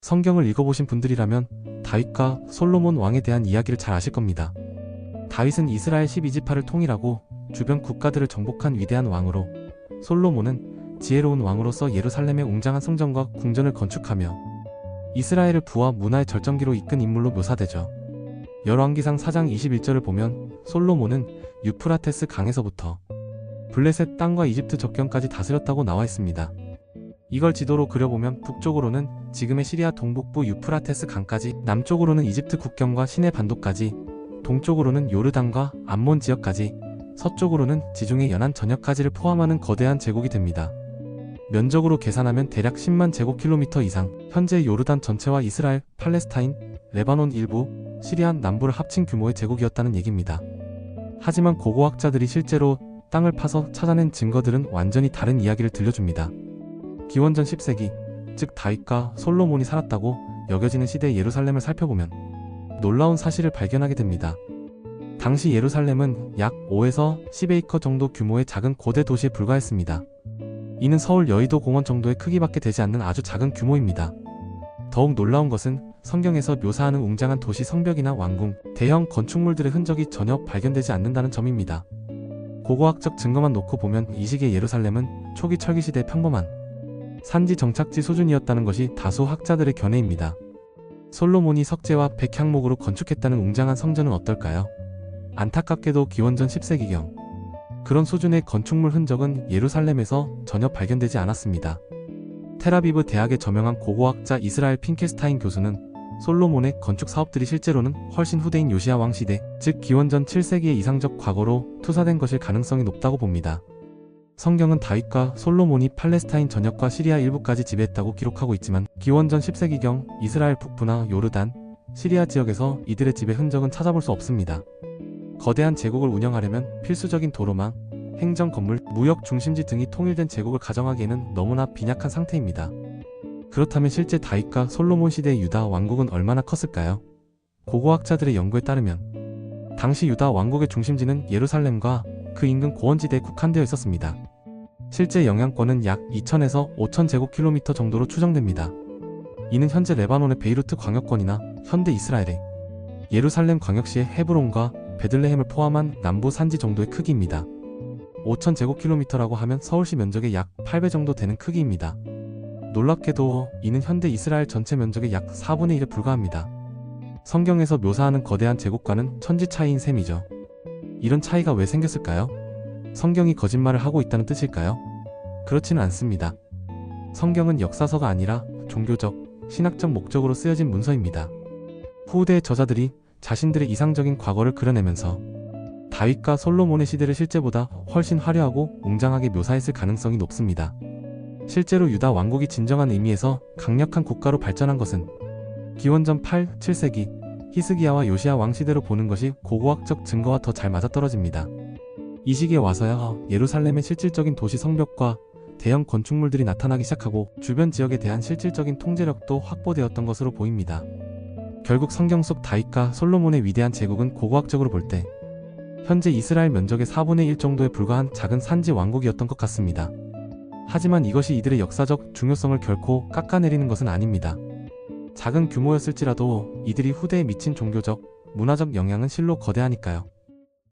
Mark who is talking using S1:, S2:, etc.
S1: 성경을 읽어보신 분들이라면 다윗과 솔로몬 왕에 대한 이야기를 잘 아실 겁니다. 다윗은 이스라엘 12지파를 통일하고 주변 국가들을 정복한 위대한 왕으로, 솔로몬은 지혜로운 왕으로서 예루살렘의 웅장한 성전과 궁전을 건축하며 이스라엘을 부와 문화의 절정기로 이끈 인물로 묘사되죠. 열왕기상 4장 21절을 보면 솔로몬은 유프라테스 강에서부터 블레셋 땅과 이집트 접경까지 다스렸다고 나와 있습니다. 이걸 지도로 그려보면 북쪽으로는 지금의 시리아 동북부 유프라테스 강까지, 남쪽으로는 이집트 국경과 시내 반도까지, 동쪽으로는 요르단과 암몬 지역까지, 서쪽으로는 지중해 연안 전역까지를 포함하는 거대한 제국이 됩니다. 면적으로 계산하면 대략 10만 제곱킬로미터 이상, 현재 요르단 전체와 이스라엘, 팔레스타인, 레바논 일부, 시리아 남부를 합친 규모의 제국이었다는 얘기입니다. 하지만 고고학자들이 실제로 땅을 파서 찾아낸 증거들은 완전히 다른 이야기를 들려줍니다. 기원전 10세기, 즉 다윗과 솔로몬이 살았다고 여겨지는 시대의 예루살렘을 살펴보면 놀라운 사실을 발견하게 됩니다. 당시 예루살렘은 약 5에서 10에이커 정도 규모의 작은 고대 도시에 불과했습니다. 이는 서울 여의도 공원 정도의 크기밖에 되지 않는 아주 작은 규모입니다. 더욱 놀라운 것은 성경에서 묘사하는 웅장한 도시 성벽이나 왕궁, 대형 건축물들의 흔적이 전혀 발견되지 않는다는 점입니다. 고고학적 증거만 놓고 보면 이 시기의 예루살렘은 초기 철기시대의 평범한 산지 정착지 수준이었다는 것이 다수 학자들의 견해입니다. 솔로몬이 석재와 백향목으로 건축했다는 웅장한 성전은 어떨까요? 안타깝게도 기원전 10세기경 그런 수준의 건축물 흔적은 예루살렘에서 전혀 발견되지 않았습니다. 텔아비브 대학의 저명한 고고학자 이스라엘 핑케스타인 교수는 솔로몬의 건축 사업들이 실제로는 훨씬 후대인 요시야 왕 시대, 즉 기원전 7세기의 이상적 과거로 투사된 것일 가능성이 높다고 봅니다. 성경은 다윗과 솔로몬이 팔레스타인 전역과 시리아 일부까지 지배했다고 기록하고 있지만 기원전 10세기경 이스라엘 북부나 요르단, 시리아 지역에서 이들의 지배 흔적은 찾아볼 수 없습니다. 거대한 제국을 운영하려면 필수적인 도로망, 행정 건물, 무역 중심지 등이 통일된 제국을 가정하기에는 너무나 빈약한 상태입니다. 그렇다면 실제 다윗과 솔로몬 시대의 유다 왕국은 얼마나 컸을까요? 고고학자들의 연구에 따르면 당시 유다 왕국의 중심지는 예루살렘과 그 인근 고원지대에 국한되어 있었습니다. 실제 영향권은 약 2000에서 5000 제곱킬로미터 정도로 추정됩니다. 이는 현재 레바논의 베이루트 광역권이나 현대 이스라엘의 예루살렘 광역시의 헤브론과 베들레헴을 포함한 남부 산지 정도의 크기입니다. 5000 제곱킬로미터라고 하면 서울시 면적의 약 8배 정도 되는 크기입니다. 놀랍게도 이는 현대 이스라엘 전체 면적의 약 4분의 1에 불과합니다. 성경에서 묘사하는 거대한 제국과는 천지 차이인 셈이죠. 이런 차이가 왜 생겼을까요? 성경이 거짓말을 하고 있다는 뜻일까요? 그렇지는 않습니다. 성경은 역사서가 아니라 종교적, 신학적 목적으로 쓰여진 문서입니다. 후대의 저자들이 자신들의 이상적인 과거를 그려내면서 다윗과 솔로몬의 시대를 실제보다 훨씬 화려하고 웅장하게 묘사했을 가능성이 높습니다. 실제로 유다 왕국이 진정한 의미에서 강력한 국가로 발전한 것은 기원전 8, 7세기 히스기야와 요시야 왕 시대로 보는 것이 고고학적 증거와 더 잘 맞아떨어집니다. 이 시기에 와서야 예루살렘의 실질적인 도시 성벽과 대형 건축물들이 나타나기 시작하고 주변 지역에 대한 실질적인 통제력도 확보되었던 것으로 보입니다. 결국 성경 속 다윗과 솔로몬의 위대한 제국은 고고학적으로 볼 때 현재 이스라엘 면적의 4분의 1 정도에 불과한 작은 산지 왕국이었던 것 같습니다. 하지만 이것이 이들의 역사적 중요성을 결코 깎아내리는 것은 아닙니다. 작은 규모였을지라도 이들이 후대에 미친 종교적, 문화적 영향은 실로 거대하니까요.